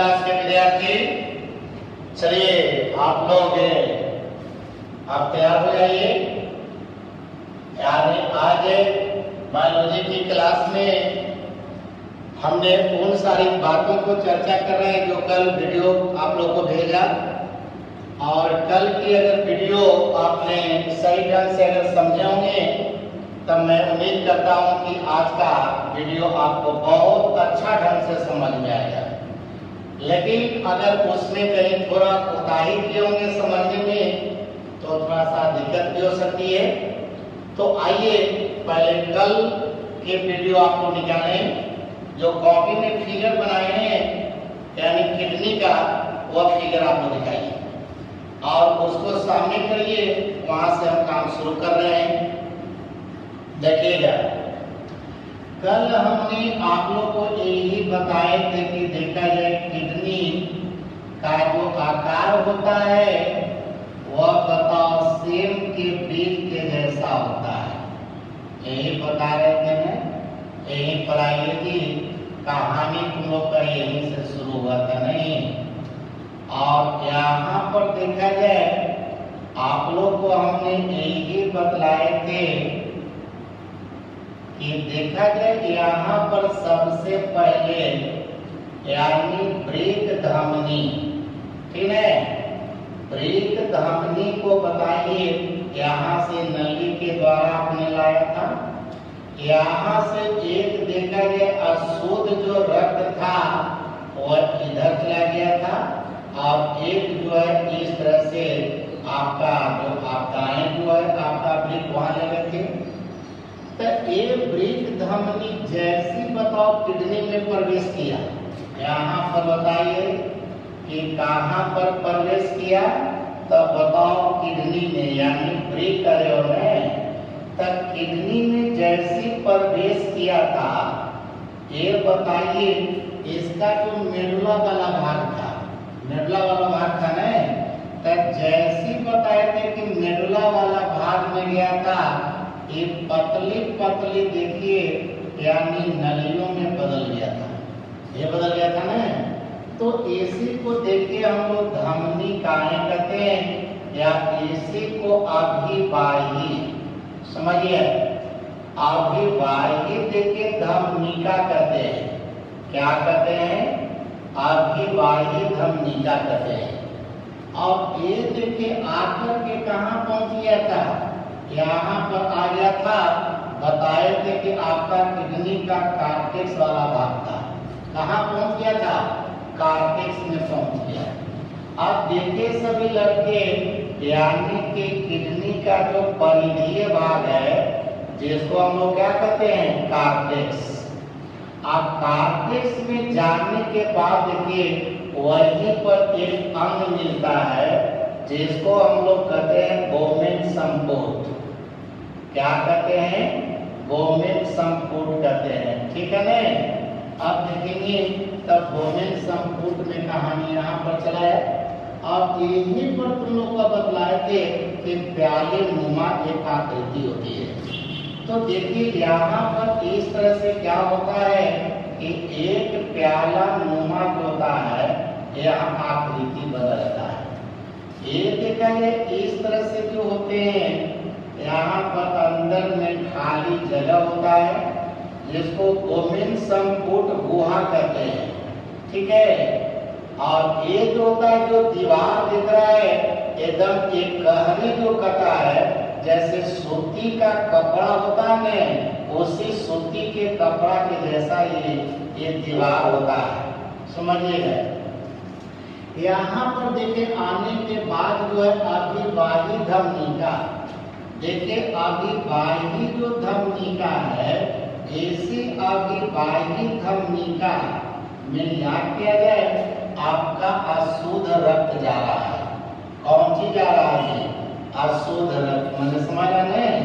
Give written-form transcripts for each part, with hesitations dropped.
Class के विद्यार्थी, चलिए आप लोग आप तैयार हो जाइए। यानी आज बायोलॉजी की क्लास में हमने उन सारी बातों को चर्चा कर रहे हैं जो कल वीडियो आप लोगों को भेजा, और कल की अगर वीडियो आपने सही ढंग से अगर समझे होंगे तब मैं उम्मीद करता हूं कि आज का वीडियो आपको बहुत अच्छा ढंग से समझ में आएगा। लेकिन अगर उसमें कहीं थोड़ा कोताही किए होंगे समझने में तो थोड़ा सा दिक्कत भी हो सकती है। तो आइए पहले कल के वीडियो आपको निकालें। जो कॉपी में फिगर बनाए हैं यानी किडनी का, वह फिगर आपको दिखाइए और उसको सामने करिए। वहां से हम काम शुरू कर रहे हैं। देखिएगा, कल हमने आप लोग को यही बताए थे कि देखा जाए किडनी का जो आकार होता है वह बताओ सेम के बीज के जैसा होता है। यही बता रहे थे ना, यही पढ़ाई की कहानी तुम लोग का यहीं से शुरू हुआ था नहीं। और यहाँ पर देखा जाए आप लोग को हमने यही बतलाए थे कि देखा जाए यहाँ पर सबसे पहले यानी वृक्क धमनी, ठीक है, वृक्क धमनी को बताइए। यहाँ से नली के द्वारा आपने लाया था, यहाँ से एक देखा गया अशुद्ध जो रक्त था वह इधर चला गया था, और एक जो है इस तरह से आपका जो दाएं जो है आपका वृक्क वहां ले गए थे। तो ये वृक्क धमनी जैसी बताओ किडनी में प्रवेश किया, यहाँ पर बताइए कि कहाँ पर प्रवेश किया, तब बताओ किडनी में यानी वृक्क में। तब किडनी में जैसी प्रवेश किया था, ये बताइए इसका जो मेडुला वाला भाग था, मेडुला वाला भाग था ना, तब जैसी बताए थे कि मेडुला वाला भाग में गया था, ये पतली पतली देखिए यानी नलियों में बदल गया था। ये बदल गया था ना, तो इसी को देखिए हम लोग धमनी काहे कहते हैं, या इसी को अभिवाही, समझिए अभिवाही देखिए धमनिका कहते हैं। क्या कहते हैं? अभिवाही धमनिका कहते हैं। और ये देखिए आकर के कहाँ पहुंच गया था, यहाँ पर आ गया था। बताए थे कि आपका किडनी का कार्टेक्स वाला भाग था, कहाँ पहुंच गया था, कार्टेक्स में पहुंच गया। अब देखिए सभी लड़के यानी कि किडनी का जो परिधीय भाग है जिसको हम लोग क्या कहते हैं, कार्टेक्स। अब कार्टेक्स में जाने के बाद देखिए वहीं पर एक अंग मिलता है जिसको हम लोग कहते हैं गोमेन संपुट। क्या कहते हैं? गोमेन संपुट कहते हैं, ठीक है ना। अब देखेंगे तब गोमेन संपुट में कहानी यहाँ पर चला है। अब यहीं पर तुम लोग का बतलाए थे कि प्याले नुमा एक आकृति होती है। तो देखिए यहाँ पर इस तरह से क्या होता है कि एक प्याला नुमा जो होता है यहाँ आकृति बदलता है। ये देखा जाए इस तरह से जो होते हैं, यहाँ पर अंदर में खाली जगह होता है जिसको गोमेन संपुट गुहा कहते हैं, ठीक है। और ये जो होता है जो दीवार दिख रहा है एकदम एक गहरी जो कटा है, जैसे सूती का कपड़ा होता है ना, उसी सूती के कपड़ा के जैसा ये दीवार होता है, समझिएगा। यहाँ पर देखिए आने के बाद जो है अभिवाही धमनिका, देखिए अभिवाही जो धमनिका है, इसी अभिवाही धमनिका में याद किया जाए आपका अशुद्ध रक्त जा रहा है। कौन चीज जा रहा है? अशुद्ध रक्त, मैंने समझा नहीं,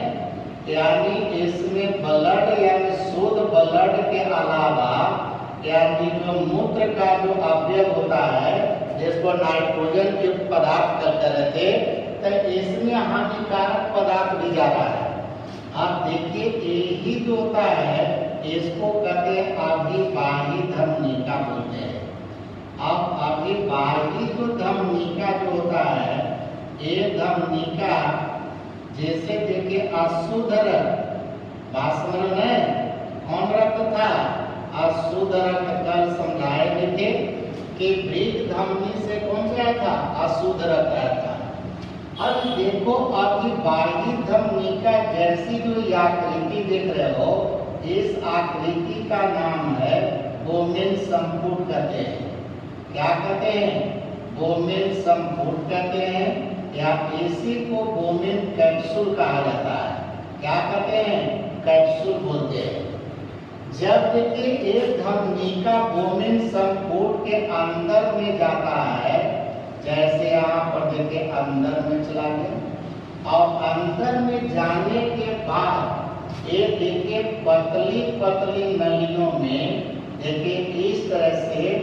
यानी इसमें ब्लड यानी शुद्ध ब्लड के अलावा यानी जो मूत्र का जो अवयव होता है जिसको नाइट्रोजन के पदार्थ कहते रहते, तो इसमें हानिकारक पदार्थ भी जा रहा है। आप देखिए यही जो होता है इसको कहते हैं अभिवाही धमनिका बोलते हैं। अब अभी बाहरी जो धमनिका जो होता है, ये धमनिका जैसे देखिए अशुद्ध रक्त, भाषण में कौन रक्त था? अशुद्ध रक्त। कल समझाए देखे कि वृक्क धमनी से कौन सा आया था? अशुद्ध रक्त आया था। अब देखो आपकी बाह्य धमनिका जैसी जो ये आकृति देख रहे हो, इस आकृति का नाम है बोमेन संपुट कहते हैं। क्या कहते हैं? बोमेन संपुट कहते हैं, या इसी को बोमेन कैप्सूल कहा जाता है। क्या कहते हैं? कैप्सूल बोलते हैं। जब देखिए एक धमनिका बोमेन संपुट के अंदर में जाता है, जैसे यहाँ पर देखिए अंदर में चला गया, और अंदर में जाने के बाद ये देखिए पतली पतली नलियों में देखिए इस तरह से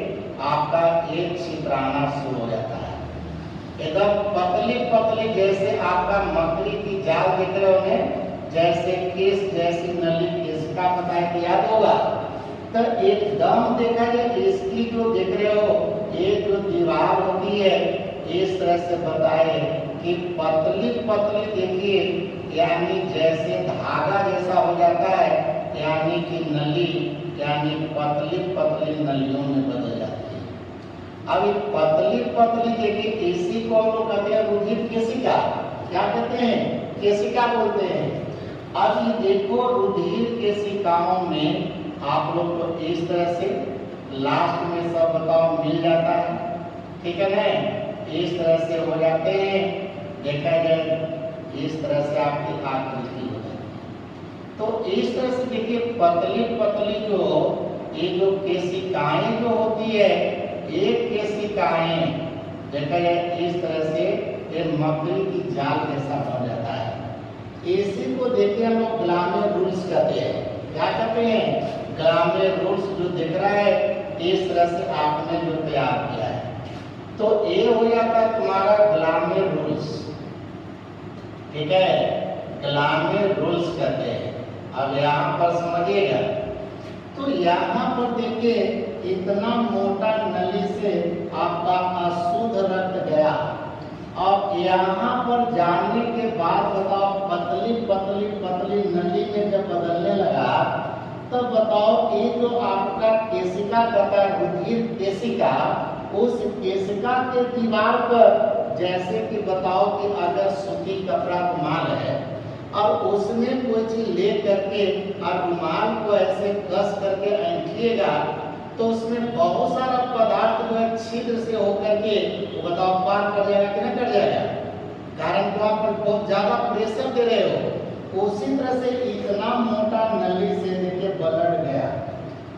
आपका एक छिद्राना शुरू हो जाता है। एकदम पतली पतली, जैसे आपका मकड़ी की जाल दिख रहे होंगे, जैसे केस जैसी नली, किसका पता है कि याद होगा? तो एकदम देखा जाए इसकी जो देख रहे हो, ये जो दीवार होती है, इस तरह से बताए कि पतली पतली देखिए, यानी जैसे धागा जैसा हो जाता है, यानी कि नली, यानी पतली पतली नलियों में बदल जाती है। अब ये पतली पतली देखिए, इसी को हम लोग कहते हैं रुधिर केशिका। क्या कहते हैं? केशिका बोलते हैं। अब ये देखो रुधिर केशिकाओं में आप लोग को इस तरह से लास्ट में सब बताओ मिल जाता है, ठीक है ना? इस तरह से हो जाते हैं, देखा जाए इस तरह से आपकी आकृति हो जाती है। तो इस तरह से देखिए पतली पतली जो ये जो केशिकाएं जो होती है, एक केशिकाएं देखा जाए इस तरह से ये मकड़ी की जाल जैसा बन जाता है। इसी को देखिए हम लोग ग्लामेर रूल्स कहते हैं। क्या कहते हैं? ग्लामेर रूल्स जो दिख रहा है, इस तरह से आपने जो तैयार किया है, तो ये हो जाता है तुम्हारा ग्लामेर रूल्स, ठीक है? ग्लामेर रूल्स कहते हैं। अब यहाँ पर समझिएगा, तो यहाँ पर देखिए इतना मोटा नली से आपका अशुद्ध रक्त गया, और यहाँ पर जाने के बाद बताओ पतली पतली पतली नली में जब बदलने लगा, तब बताओ ये जो आपका केशिका कहता है रुधिर केशिका, उस केशिका के दीवार पर जैसे कि बताओ कि अगर सूती कपड़ा रुमाल है और उसमें कोई चीज ले करके और रुमाल को ऐसे कस करके ऐंठिएगा, तो उसमें बहुत सारा पदार्थ जो है छिद्र से होकर के वो बताओ पार कर जाएगा कि नहीं कर जाएगा? कारण तो आप पर बहुत ज्यादा प्रेशर दे रहे हो। उसी तरह से इतना मोटा नली से देखिए ब्लड गया,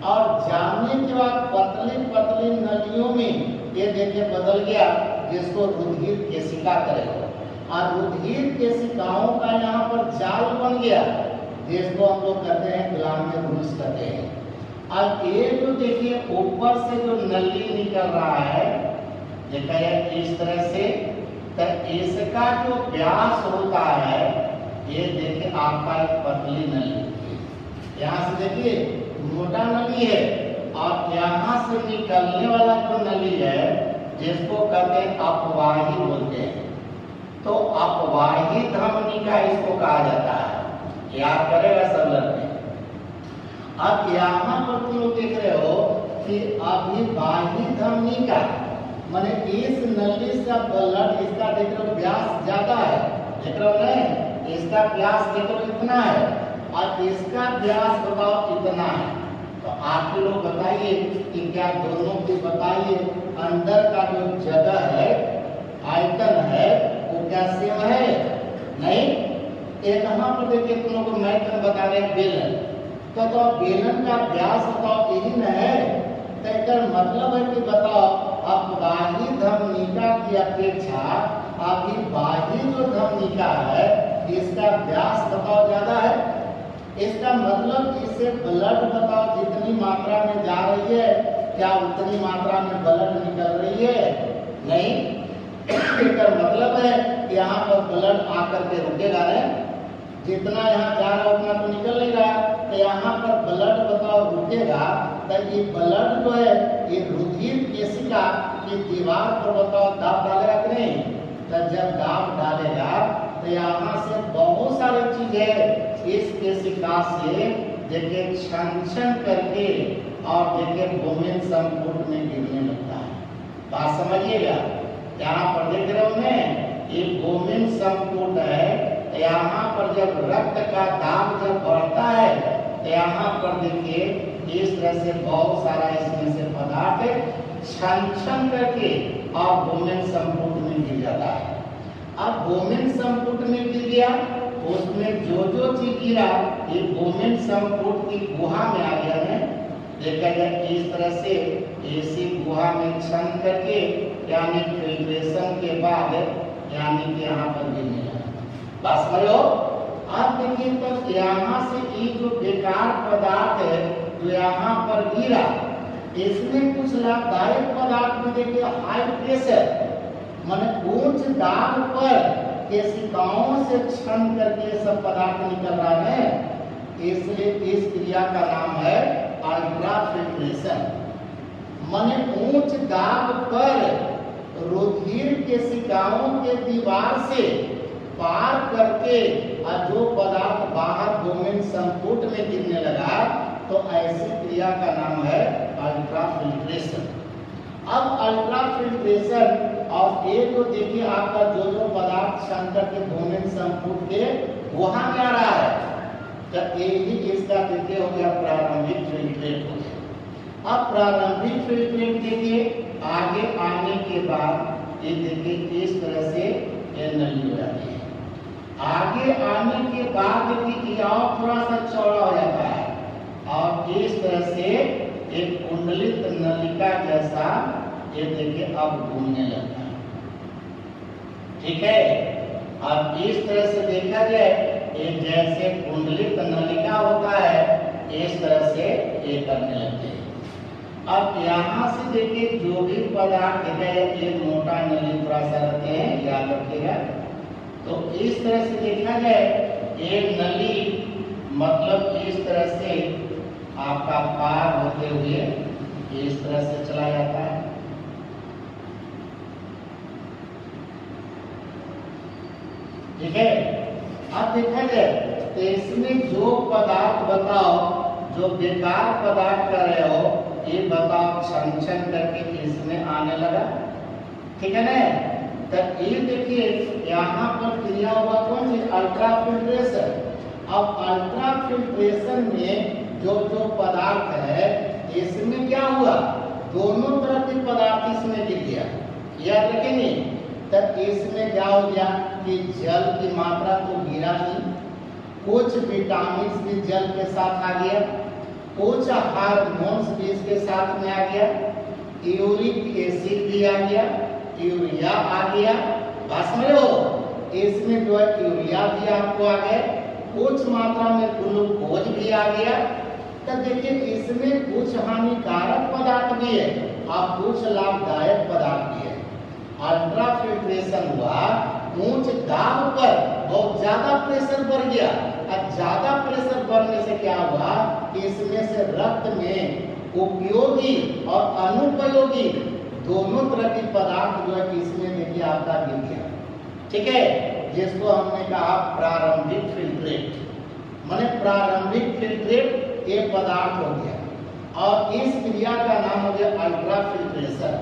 और जाने के बाद पतली पतली नलियों में ये देखिए बदल गया, जिसको रुधिर केशिका करेगा, और रुधिर केशिकाओं का यहाँ पर जाल बन गया, जिसको हम लोग कहते हैं ग्लामेर रूल्स कहते हैं। अब ये जो देखिए ऊपर से जो नली निकल रहा है, देखा जाए इस तरह से, तो इसका जो व्यास होता है, ये देखिए आपका एक पतली नली, यहाँ से देखिए मोटा नली है, और यहाँ से निकलने वाला जो नली है, जिसको कहते हैं अपवाही बोलते हैं। तो अपवाही धमनिका इसको कहा जाता है। याद करेगा सब लड़के। अब यहाँ पर तुम लोग देख रहे हो कि अभी बाह्य धमनिका माने इस नली से ब्लड, इसका देख रहे हो व्यास ज्यादा है, देख रहे हो नहीं? इसका व्यास देख रहे हो इतना है, और इसका व्यास बताओ इतना है। तो आप लोग बताइए कि क्या दोनों की बताइए अंदर का जो जगह है, आयतन है, वो क्या सेम है? नहीं। एक यहाँ पर देखिए तुम लोग को मैथन बता रहे बेलन, तो बेलन का व्यास बताओ यही न है, तो इसका मतलब है कि बताओ अब बाह्य धमनिका की अपेक्षा अभी बाह्य जो धमनिका है, इसका व्यास बताओ ज्यादा है। इसका मतलब इससे ब्लड बताओ जितनी मात्रा में जा रही है, क्या उतनी मात्रा में ब्लड निकल रही है? नहीं। इसका मतलब है कि यहाँ पर ब्लड आकर के रुकेगा नहीं, जितना यहाँ जा रहा उतना तो निकल नहीं रहा, तो यहाँ पर ब्लड बताओ रुकेगा, तो ये ब्लड जो है ये रुधिर केशिका की दीवार पर बताओ दाब डालेगा कि नहीं? तो जब दाब डालेगा तो यहाँ से बहुत सारी चीजें इस केशिका से देखिए छन करके और देखिए भूमिन संपुट में गिरने लगता है। बात समझिएगा, यहाँ पर देख रहे हो मैं ये भूमिन संपुट है। यहाँ पर जब रक्त का दाब जब बढ़ता है तो यहाँ पर देखिए इस तरह से बहुत सारा इसमें से पदार्थ छन करके और भूमिन संपुट में गिर जाता है। अब भूमिन संपुट में गिर गया, उसमें जो चीज गिरा ये भूमिन संपुट की गुहा में आ गया है। देखा जाए इस तरह से इसी गुहा में छन करके यानी फिल्ट्रेशन के बाद यानी कि यहाँ पर गिरने लगा। बस करो। अब देखिए तो यहाँ से ये जो बेकार पदार्थ है जो यहाँ पर गिरा, इसमें कुछ लाभदायक पदार्थ भी देखिए हाई प्रेशर माने उच्च दाब पर केशिकाओं से छन करके सब पदार्थ निकल रहा है। इसलिए इस क्रिया का नाम है अल्ट्राफिल्ट्रेशन। माने उच्च दाब पर रुधिर केशिकाओं के दीवार से पार करके और जो पदार्थ बाहर भूमिन संपुट में गिरने लगा, तो ऐसी क्रिया का नाम है अल्ट्राफिल्ट्रेशन। अब अल्ट्राफिल्ट्रेशन और ये जो देखिए आपका जो पदार्थ छन करके भूमिन संपुट के वहां में आ रहा है, तो यही इसका देखिए हो गया प्रारंभिक फिल्ट्रेट हो गया। अब प्रारंभिक फिल्ट्रेट देखिए आगे आने के बाद ये देखिए इस तरह से ये नली हो जाती है। आगे आने के बाद देखिए और थोड़ा सा चौड़ा हो जाता है और इस तरह से एक कुंडलित नलिका जैसा ये देखिए अब घूमने लगता है। ठीक है, अब इस तरह से देखा जाए ये जैसे कुंडलित नलिका होता है इस तरह से ये करने लगते हैं। अब यहाँ से देखिए जो भी पदार्थ ये मोटा नली थोड़ा सा रहते हैं, याद रखिएगा। तो इस तरह से देखा जाए ये नली मतलब इस तरह से आपका पार होते हुए इस तरह से चला जाता है। ठीक है, अब देखा जाए तो इसमें जो पदार्थ बताओ जो बेकार पदार्थ कर रहे हो ये बताओ छन करके इसमें आने लगा। ठीक है ना? तो ये देखिए यहाँ पर क्रिया हुआ कौन सी? अल्ट्राफिल्ट्रेशन। अब अल्ट्राफिल्ट्रेशन में जो पदार्थ है इसमें क्या हुआ? दोनों तरह के पदार्थ इसमें गिर गया। याद रखेंगे, तब इसमें क्या हो गया कि जल की मात्रा तो गिरा ही, कुछ विटामिन भी जल के साथ आ गया, कुछ हार्मोन्स भी इसके साथ में आ गया, यूरिक एसिड भी आ गया, यूरिया आ गया। बस में हो इसमें जो है यूरिया भी आपको आ गया, कुछ मात्रा में ग्लूकोज भी आ गया। तो देखिए इसमें कुछ हानिकारक पदार्थ भी है और कुछ लाभदायक पदार्थ भी है। अल्ट्राफिल्ट्रेशन हुआ, उच्च दाब पर बहुत ज्यादा प्रेशर बढ़ गया और ज्यादा प्रेशर बढ़ने से क्या हुआ कि इसमें से रक्त में उपयोगी और अनुपयोगी दोनों तरह के पदार्थ जो है इसमें देखिए आपका गिर गया। ठीक है, जिसको हमने कहा प्रारंभिक फिल्ट्रेट। माने प्रारंभिक फिल्ट्रेट ये पदार्थ हो गया और इस क्रिया का नाम हो गया अल्ट्राफिल्ट्रेशन।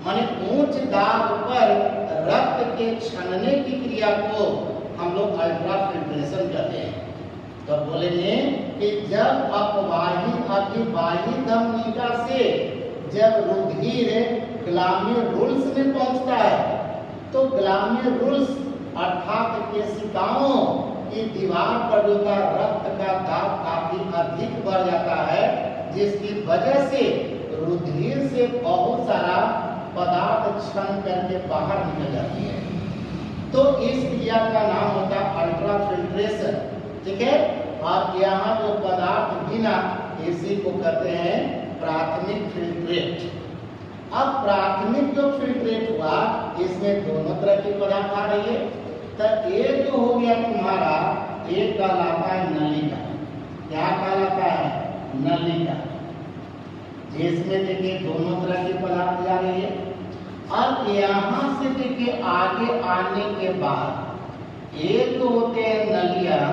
माने उच्च दाब पर रक्त के छनने की क्रिया को हम लोग अल्ट्राफिल्ट्रेशन कहते हैं। तो बोलेंगे कि जब अपवाही अभिवाही धमनिका से जब रुधिर ग्लामेरुल्स में पहुंचता है तो ग्लामेरुल्स अर्थात केशिकाओं की दीवार पर जो रक्त का दाब काफी अधिक बढ़ जाता है, जिसकी वजह से रुधिर से बहुत सारा पदार्थ छन करके बाहर निकल जाती है। तो इस क्रिया का नाम होता है अल्ट्राफिल्ट्रेशन। ठीक है, और यहाँ जो पदार्थ गिना इसी को कहते हैं प्राथमिक फिल्ट्रेट। अब प्राथमिक जो फिल्ट्रेट हुआ इसमें दोनों तरह के पदार्थ आ रही है। तो एक जो हो गया तुम्हारा एक कहलाता है नलिका। क्या कहलाता है? नलिका। जिसमें देखिए दोनों तरह की पदार्थ जा रही है। अब यहाँ से देखिए आगे आने के बाद एक तो होते हैं नलियां,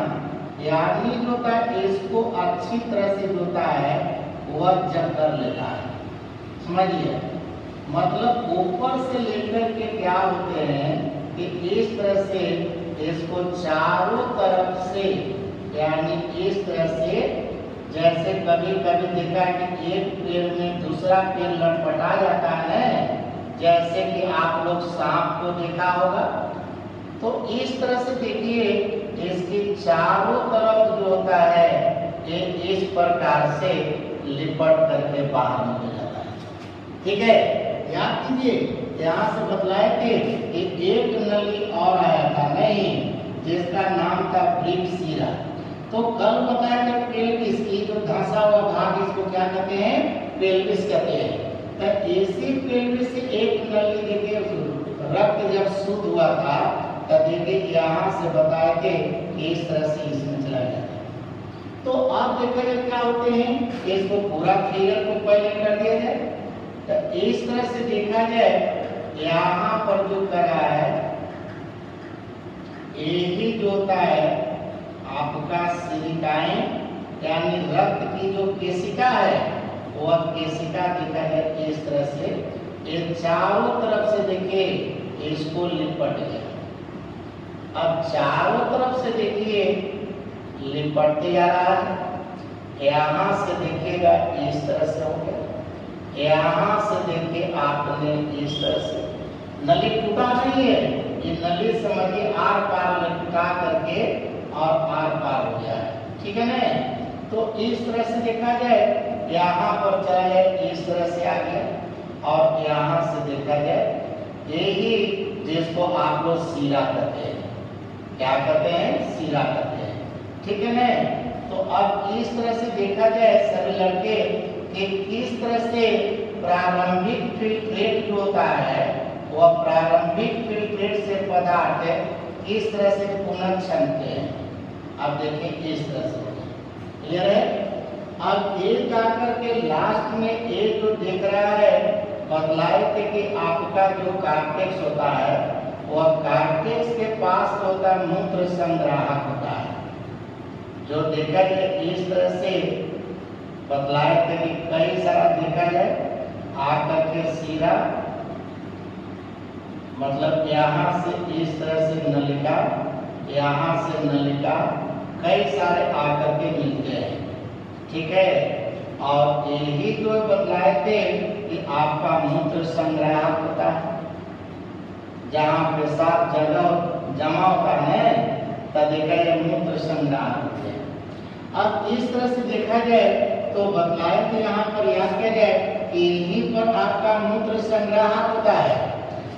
यानी जो होता है इसको अच्छी तरह से जो होता है वह जब कर लेता है, समझिए। मतलब ऊपर से लेकर के क्या होते हैं कि इस तरह से इसको चारों तरफ से, यानी इस तरह से, जैसे कभी कभी देखा है कि एक पेड़ में दूसरा पेड़ लटपटा जाता है, जैसे कि आप लोग सांप को देखा होगा। तो इस तरह से देखिए इसकी चारों तरफ जो होता है ये इस प्रकार से लिपट करके बाहर निकल जाता है, ठीक है। याद कीजिए यहाँ से बतलाए थे कि एक नली और आया था नहीं, जिसका नाम था ब्रिक्सीरा। तो कल बताया था पेल्विस की जो धंसा हुआ भाग, इसको क्या कहते हैं, पेल्विस कहते हैं। तो इसी पेल्विस से एक नली देखिए रक्त जब शुद्ध हुआ था तब देखिए यहाँ से बताए थे कि इस तरह से इसमें चला जाता है। तो अब देखा जाए क्या होते हैं, इसको पूरा फिगर को पहले कर दिया जाए। तो इस तरह से देखा जाए यहाँ पर जो करा है यही जो होता है आपका सिलिकाएं, यानी रक्त की जो केशिका है वह केशिका देखा जाए इस तरह से ये चारों तरफ से देखिए इसको लिपट गया। अब चारों तरफ से देखिए लिपटते जा रहा है। यहाँ से देखिएगा इस तरह से हो गया, यहाँ से देखिए आपने इस तरह से, नली टूटा नहीं है, ये नली समझिए आर पार लटका करके और आर पार हो गया है, ठीक है ना। तो इस तरह से देखा जाए यहाँ पर चला जाए इस तरह से आ गया, और यहाँ से देखा जाए यही जिसको आप लोग सीरा कहते हैं, क्या कहते हैं, सीरा कहते हैं, ठीक है ना। तो अब इस तरह से देखा जाए सभी लड़के कि किस तरह से प्रारंभिक फिल्ट्रेट जो होता है वह प्रारंभिक फिल्ट्रेट से पदार्थ किस तरह से पुनर्क्षणते हैं। अब देखिए इस तरह से क्लियर है। अब ये जाकर के लास्ट में एक जो दिख रहा है बतलाए थे कि आपका जो कार्टेक्स होता है वह कार्टेक्स के पास होता है मूत्र संग्राहक होता है, जो देखा जाए इस तरह से बतलाए थे कि कई सारा देखा जाए आकर के सीरा, मतलब यहाँ से इस तरह से नलिका, यहाँ से नलिका, कई सारे आकर के मिलते हैं, ठीक है। और यही तो बतलाए थे कि आपका मूत्र संग्राहक होता है, जहाँ पेशाब जगह जमा होता है तब देखा जाए मूत्र संग्राहक होते हैं। अब इस तरह से देखा जाए तो बतलाए थे यहाँ पर याद किया जाए कि यहीं पर आपका मूत्र संग्राहक होता है,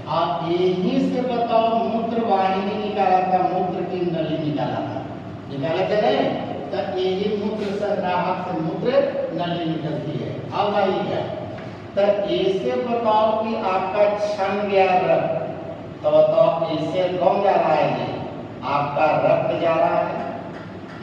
और यहीं से बताओ मूत्र वाहिनी निकाला था, मूत्र की नली निकाला था, निकाले थे नहीं, तब यही मूत्र संग्राहक से मूत्र नली निकलती है। अब आइएगा तब ऐसे बताओ कि आपका क्षण गया रक्त, तो बताओ इससे कौन जा रहा है, ये आपका रक्त जा रहा है,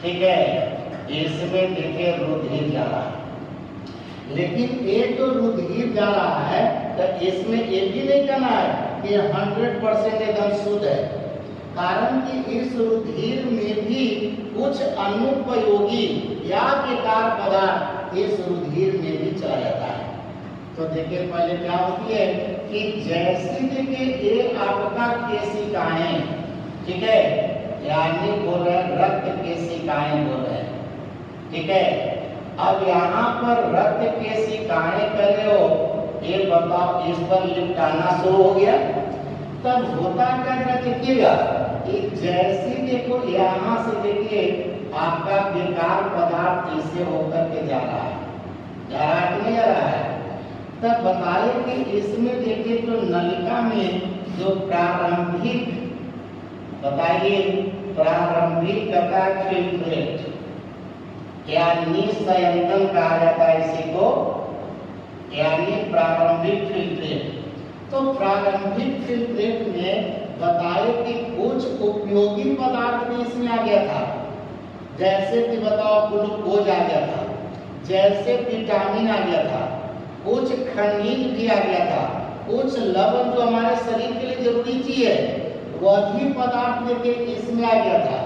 ठीक है। इसमें देखिए रुधिर जा रहा है, लेकिन एक तो रुधिर जा रहा है तो इसमें ये भी नहीं कहना है कि 100% एकदम शुद्ध है, कारण कि इस रुधिर में भी कुछ अनुपयोगी या बेकार पदार्थ इस रुधिर में भी चला जाता है। तो देखिए पहले क्या होती है कि जैसे देखिए ये आपका केशिकाएं, ठीक है, यानी बोल रहे रक्त केशिकाएं बोल रहे हैं, ठीक है। अब यहाँ पर रक्त केशिकाएं कर रहे हो, ये बताओ इस पर लिपटाना शुरू हो गया, तब होता क्या देखिएगा कि जैसे देखो यहाँ से देखिए आपका बेकार पदार्थ इससे होकर के जा रहा है, जा रहा है कि नहीं जा रहा है। तब बताए कि इसमें देखिए तो नलिका में जो प्रारंभिक, बताइए प्रारंभिक कथा फिल्ट्रेट यानी संयंत्रण कहा जाता है इसी को, यानी प्रारंभिक फिल्ट्रेट। तो प्रारंभिक फिल्ट्रेट में बताए कि कुछ उपयोगी पदार्थ भी इसमें आ गया था, जैसे कि बताओ ग्लूकोज आ गया था, जैसे विटामिन आ गया था, कुछ खनिज भी आ गया था, कुछ लवण जो हमारे शरीर के लिए जरूरी चीज है वह भी पदार्थ देके इसमें आ गया था।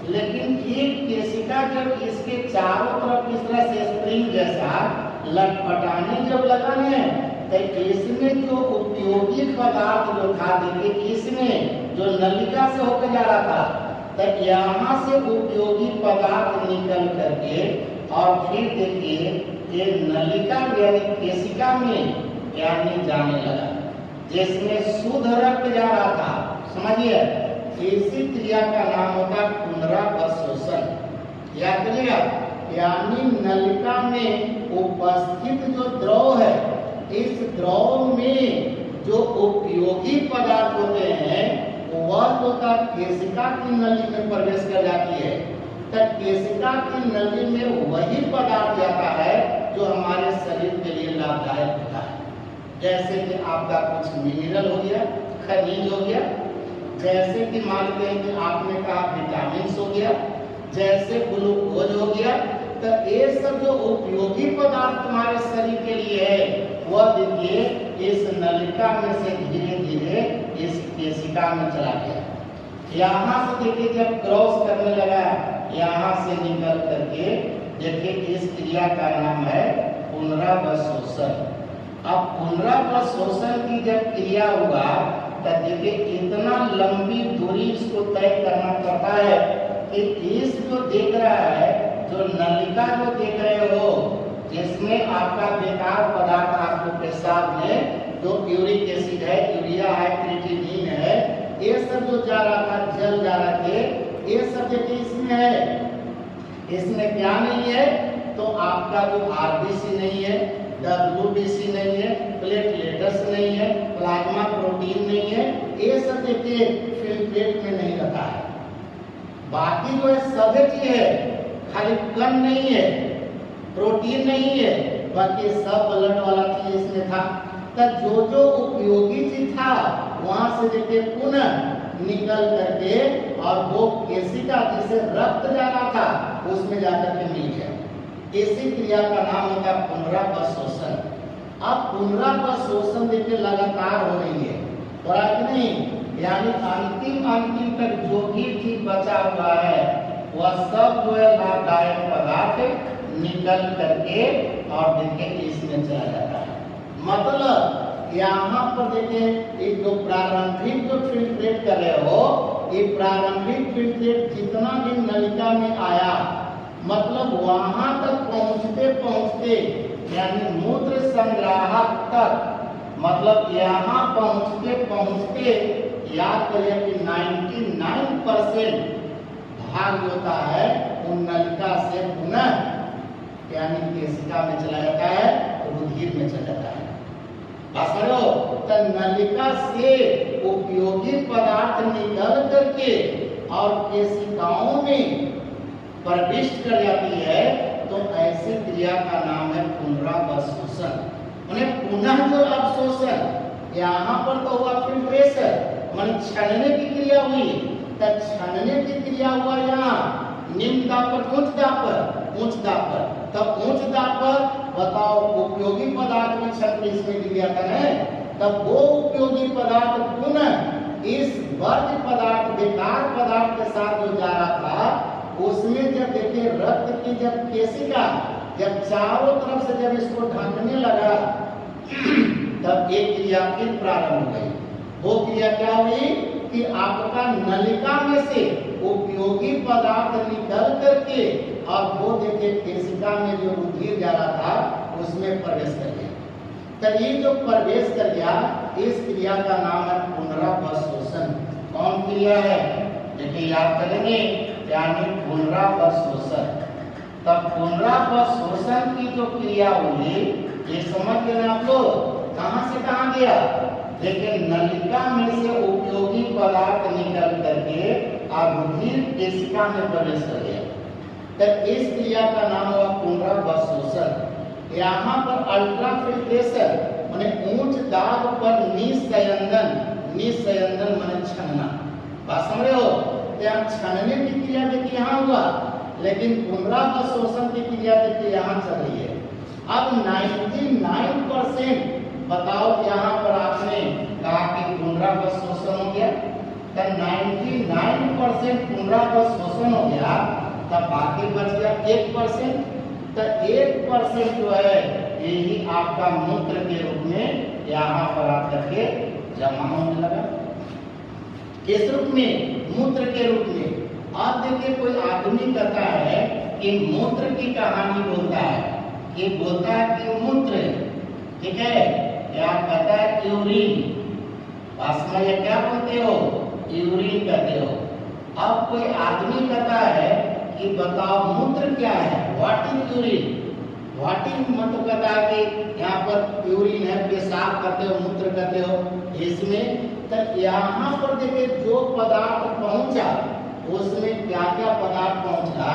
लेकिन एक केशिका जब इसके चारों तरफ इस तरह से स्प्रिंग जैसा लटपटाने जब लगा है तो इसमें जो उपयोगी पदार्थ जो था, देखिए इसमें जो नलिका से होकर जा रहा था तो यहाँ से उपयोगी पदार्थ निकल करके और फिर देखिए ये नलिका यानी केशिका में यानी जाने लगा, जिसमें शुद्ध रक्त जा रहा था। समझिए, इसी क्रिया का नाम होता है पुनरावशोषण। याद करिएगा, यानी नलिका में उपस्थित जो द्रव है, इस द्रव में जो उपयोगी पदार्थ होते हैं वह तो केशिका की नली में प्रवेश कर जाती है, तो केशिका की नली में वही पदार्थ जाता है जो हमारे शरीर के लिए लाभदायक होता है। जैसे कि आपका कुछ मिनरल हो गया, खनिज हो गया, जैसे कि मानते हैं कि आपने कहा विटामिन हो गया, जैसे ग्लूकोज हो गया, तो ये सब जो उपयोगी पदार्थ तुम्हारे शरीर के लिए है वह देखिए इस नलिका में से धीरे धीरे इस केशिका में चला गया। यहाँ से देखिए जब क्रॉस करने लगा, यहाँ से निकल करके देखिए इस क्रिया का नाम है पुनरावशोषण। अब पुनरावशोषण की जब क्रिया हुआ तो देखिए इतना लंबी दूरी इसको तय करना पड़ता है कि इस जो देख रहा है, जो नलिका जो देख रहे हो, जिसमें आपका बेकार पदार्थ आपको पेशाब में जो यूरिक एसिड है, यूरिया है, क्रिएटिनिन है, ये सब जो जा रहा था, जल जा रहा थे, ये सब देखिए इसमें है। इसमें क्या नहीं है तो आपका जो आरबीसी नहीं है, डब्ल्यूबीसी नहीं है, प्लेटलेट्स नहीं है, प्लाज्मा प्रोटीन नहीं है, ये सब देखिए फिल्ट्रेट में नहीं रहता है। बाकी जो है सभी चीज है, खाली कण नहीं है, प्रोटीन नहीं है, बाकी सब ब्लड वाला चीज इसमें था। तो जो जो उपयोगी चीज था वहां से देखिए पुनः निकल करके और वो केशिका जिसे रक्त जा रहा था उसमें जाकर के मिल गया। इसी क्रिया का नाम होता है पुनरावशोषण। अब पुनरावशोषण देखिए लगातार हो रही है, और आज नहीं, यानी अंतिम तक जो भी चीज बचा हुआ है वह सब जो है लाभदायक पदार्थ निकल करके और देखिए इसमें चला जाता है। मतलब यहाँ पर देखिए एक जो प्रारंभिक जो फिल्ट्रेट कर रहे हो, ये प्रारंभिक फिल्ट्रेट जितना भी नलिका में आया, मतलब वहां तक पहुंचते पहुंचते यानी मूत्र संग्राहक तक, मतलब यहाँ पहुंचते पहुंचते याद करिए कि 99% भाग होता है उन नलिका से पुनः यानी केशिका में चला जाता है, रुधिर में चला जाता है। तो नलिका से उपयोगी पदार्थ निकल करके और केशिकाओं में प्रविष्ट कर जाती है, तो ऐसी क्रिया का नाम है पुनरावशोषण। उन्हें पुनः जो अवशोषण, यहाँ पर तो हुआ फिल्ट्रेशन, मान छानने की क्रिया हुई, तो छानने की क्रिया हुआ यहाँ निम्न दाब पर उच्च दाब पर, उच्च दाब पर, तब उच्च दाब पर बताओ उपयोगी पदार्थ में छत्र इसमें गिर गया था ना, तब वो उपयोगी पदार्थ पुनः इस वर्ग पदार्थ, बेकार पदार्थ के साथ जो जा रहा था उसमें जब देखिए रक्त की जब केशिका जब चारों तरफ से जब इसको ढकने लगा तब एक क्रिया फिर प्रारंभ हो गई। वो क्रिया क्या हुई कि आपका नलिका में से उपयोगी पदार्थ निकल करके और वो देखिए केशिका में जो रुधिर जा रहा था उसमें प्रवेश कर गया। तो ये जो प्रवेश कर गया, इस क्रिया का नाम है पुनरावशोषण। कौन क्रिया है? देखिए याद करेंगे, यानी पुनरावशोषण। तब पुनरावशोषण की जो क्रिया हुई ये समझ गए आप लोग, कहां से कहां गया? देखिए नलिका में से उपयोगी पदार्थ निकल करके और रुधिर केशिका में प्रवेश कर गया। तो इस क्रिया का नाम हुआ पुनरावशोषण। यहाँ पर अल्ट्राफिल्ट्रेशन माने उच्च दाब पर निस्संदन, निस्संदन माने छानना। बात समझ रहे हो? यहाँ छानने की क्रिया देखिए यहाँ हुआ, लेकिन पुनरावशोषण की क्रिया देखिए यहाँ चल रही है। अब 99% बताओ, यहाँ पर आपने कहा कि पुनरावृत्त शोषण हो गया, तो 99% पुनरावृत्त शोषण हो गया, तब बाकी बच गया 1%। तो 1% जो है यही आपका मूत्र के रूप में यहाँ पर आकर के जमा होने लगा। किस रूप में? मूत्र के रूप में। अब देखिए कोई आदमी कहता है कि मूत्र की कहानी बोलता है, कि बोलता है कि मूत्र, ठीक है, या कहता है यूरिन, भाषा में क्या बोलते हो? यूरिन कहते हो। अब कोई आदमी कहता है कि बताओ मूत्र क्या है, what is urine? What is मतलब कहता है कि यहाँ पर यूरिन है, पेशाब करते हो, मूत्र करते हो, इसमें तो यहाँ पर देखिए जो पदार्थ पहुंचा उसमें क्या क्या पदार्थ पहुंचा,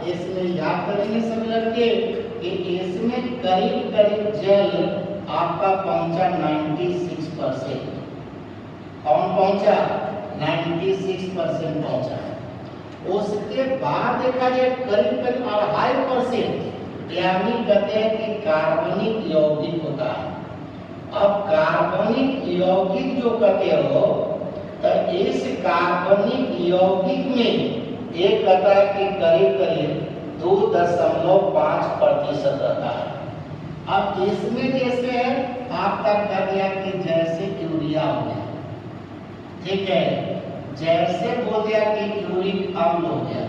इसमें याद करेंगे सभी लड़के कि इसमें करीब करीब जल आपका पहुंचा 96%। कौन पहुंचा? 96% पहुंचा। उसके बाद देखा जाए करीब करीब 2.5%, यानी कहते हैं कि कार्बनिक यौगिक होता है। अब कार्बनिक यौगिक जो कहते हो, तो इस कार्बनिक यौगिक में एक कहता है कि करीब करीब 2.5% रहता है। अब इसमें जैसे है आपका कह दिया कि जैसे यूरिया हो गया, ठीक है, जैसे बोल दिया कि यूरिक अम्ल हो गया,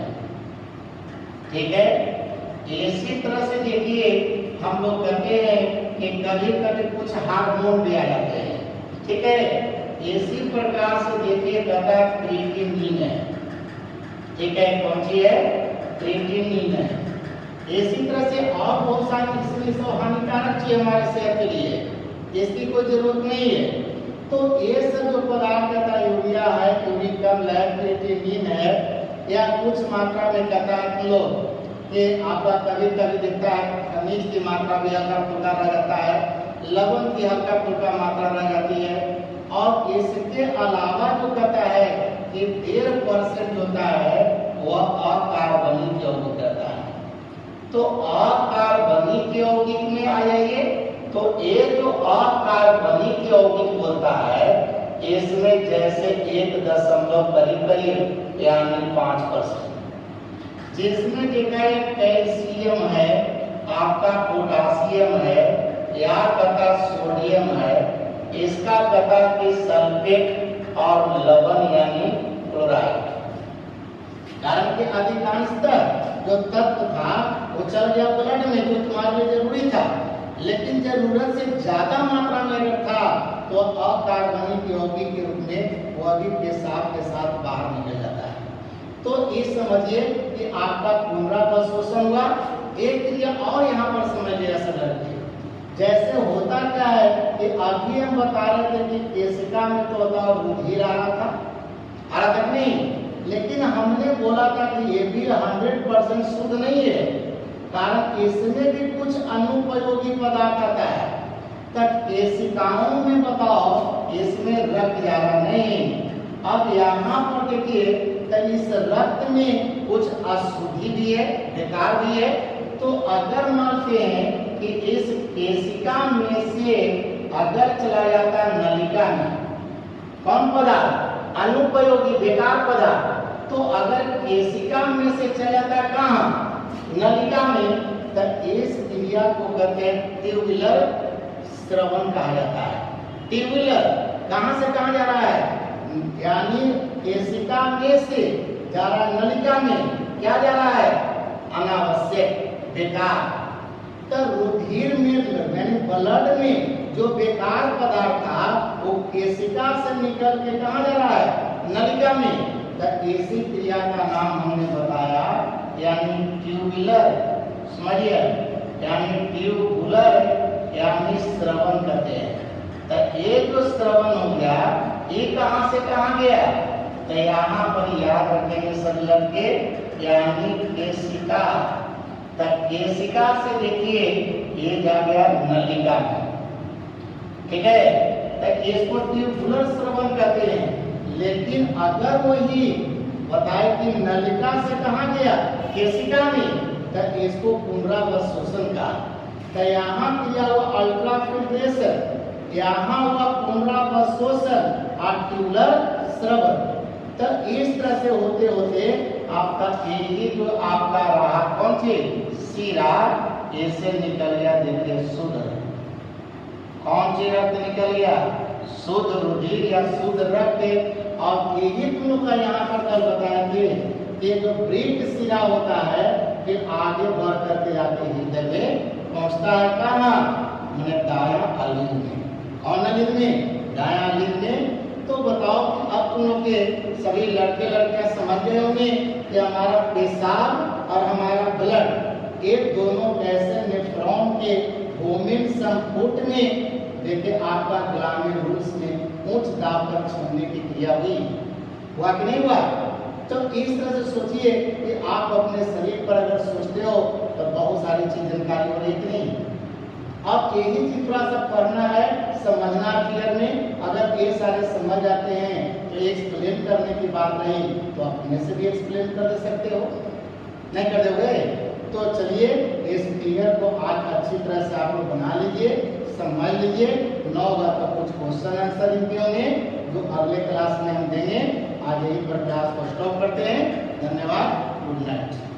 ठीक है। इसी तरह से देखिए हम लोग कहते हैं कि कभी कभी कुछ हार्मोन भी आ जाते हैं, ठीक है। इसी प्रकार से देखिए कहता है क्रिएटिनिन है, ठीक है, कौन सी है? क्रिएटिनिन है। इसी तरह से और बहुत सारी इसमें सब हानिकारक चीज हमारे सेहत के लिए, इसकी कोई जरूरत नहीं है। तो ये सब जो पदार्थ कहता है यूरिया है, यूरिक अम्ल है, क्रिएटिनिन है, या कुछ मात्रा में कहता है किलो, कि आपका कभी कभी दिखता है खनिज की मात्रा भी हल्का फुल्का रह जाता है, लवण की हल्का फुल्का मात्रा रह जाती है, और इसके अलावा जो कहता है कि 1.5% होता है वह अकार्बनिक यौगिक रहता है। तो अकार्बनिक यौगिक में आ जाइए, तो ये जो अकार्बनिक यौगिक बोलता है इसमें जैसे 1 करीब करीब यानी 5%, जिसमें देखा है कैल्शियम है, आपका पोटासियम है, या कहता सोडियम है, इसका कहता कि सल्फेट और लवण यानी क्लोराइड। कारण कि अधिकांशतः जो तत्व था वो चल गया ब्लड में, जो तुम्हारे लिए जरूरी था, लेकिन जरूरत से ज्यादा मात्रा में अगर था तो अकार्बनिक यौगिक के रूप में वो अभी पेशाब के साथ बाहर निकल जाता है। तो ये समझिए कि आपका पुनरावृत्त शोषण हुआ। एक क्रिया और यहाँ पर समझ लिया सर, जैसे होता क्या है कि अभी हम बता रहे थे कि केशिका में तो होता रुधिर आ रहा था, आ रहा था नहीं, लेकिन हमने बोला था कि ये भी 100% शुद्ध नहीं है, कारण इसमें भी कुछ अनुपयोगी पदार्थ आता है। तब केशिकाओं में बताओ इसमें रक्त जा रहा नहीं। अब यहाँ पर देखिए तो इस रक्त में कुछ अशुद्धि भी है, बेकार भी है। तो अगर मानते हैं कि इस केशिका में से अगर चला जाता नलिका में कौन पदार्थ, अनुपयोगी बेकार पदार्थ, तो अगर केशिका में से चला जाता कहाँ, नलिका में, तो इस क्रिया को कहते हैं ट्यूबुलर स्रवण कहा जाता है। ट्यूबुलर कहाँ से कहाँ जा रहा है, यानी केशिका में से जा रहा है नलिका में, क्या जा रहा है, अनावश्यक बेकार। तो रुधिर में यानी ब्लड में जो बेकार पदार्थ था वो केशिका से निकल के कहाँ जा रहा है, नलिका में। तो ऐसी क्रिया का नाम हमने बताया यानी ट्यूबुलर, समझिए, यानी ट्यूबुलर यानी श्रवण कहते हैं। तो ये जो श्रवण हो गया ये कहाँ से कहाँ गया, तो यहाँ पर याद रखेंगे सब लड़के, यानी केशिका। तो केशिका से देखिए ये जा गया नलिका में, ठीक है। तो इसको ट्यूबुलर श्रवण कहते हैं। लेकिन अगर वही बताए कि नलिका से कहाँ गया, केशिका में, तो इसको पुनरावृत्त शोषण का, तो यहाँ किया हुआ अल्ट्रा फिल्ट्रेशन, यहाँ हुआ पुनरावशोषण और ट्यूबुलर स्रवन। तो इस तरह से होते होते आपका यही जो आपका रहा कौन सी शिरा ऐसे निकल गया। देखिए शुद्ध, कौन सी रक्त निकल गया? शुद्ध रुधिर या शुद्ध रक्त। और यही तुम लोग का यहाँ पर कल बताए थे कि जो वृक्क शिरा होता है फिर आगे बढ़ करके आके हृदय में पहुंचता है। कहाँ? मैंने दाया अलिंद में। कौन अलिंद में? दाया अलिंद में। तो बताओ कि अब तुम लोग के सभी लड़के लड़कियां समझ गए होंगे कि हमारा पेशाब और हमारा ब्लड ये दोनों कैसे नेफ्रॉन के होमिन संपुट में देखिए आपका ग्लामिर रूल्स में उच्च दाब पर छोड़ने की क्रिया हुई, हुआ कि नहीं हुआ? तो इस तरह से सोचिए कि आप अपने शरीर पर अगर सोचते हो तो बहुत सारी चीज जानकारी हो रही कि नहीं। अब यही चीज थोड़ा सा पढ़ना है, समझना क्लियर में। अगर ये सारे समझ आते हैं तो एक्सप्लेन करने की बात नहीं तो अपने से भी एक्सप्लेन कर दे सकते हो, नहीं कर दोगे? तो चलिए इस फिगर को आज अच्छी तरह से आप लोग बना लीजिए, समझ लीजिए। 9 बार का कुछ क्वेश्चन आंसर इनके होंगे जो अगले क्लास में हम देंगे। आज यही पर क्लास को स्टॉप करते हैं। धन्यवाद, गुड नाइट।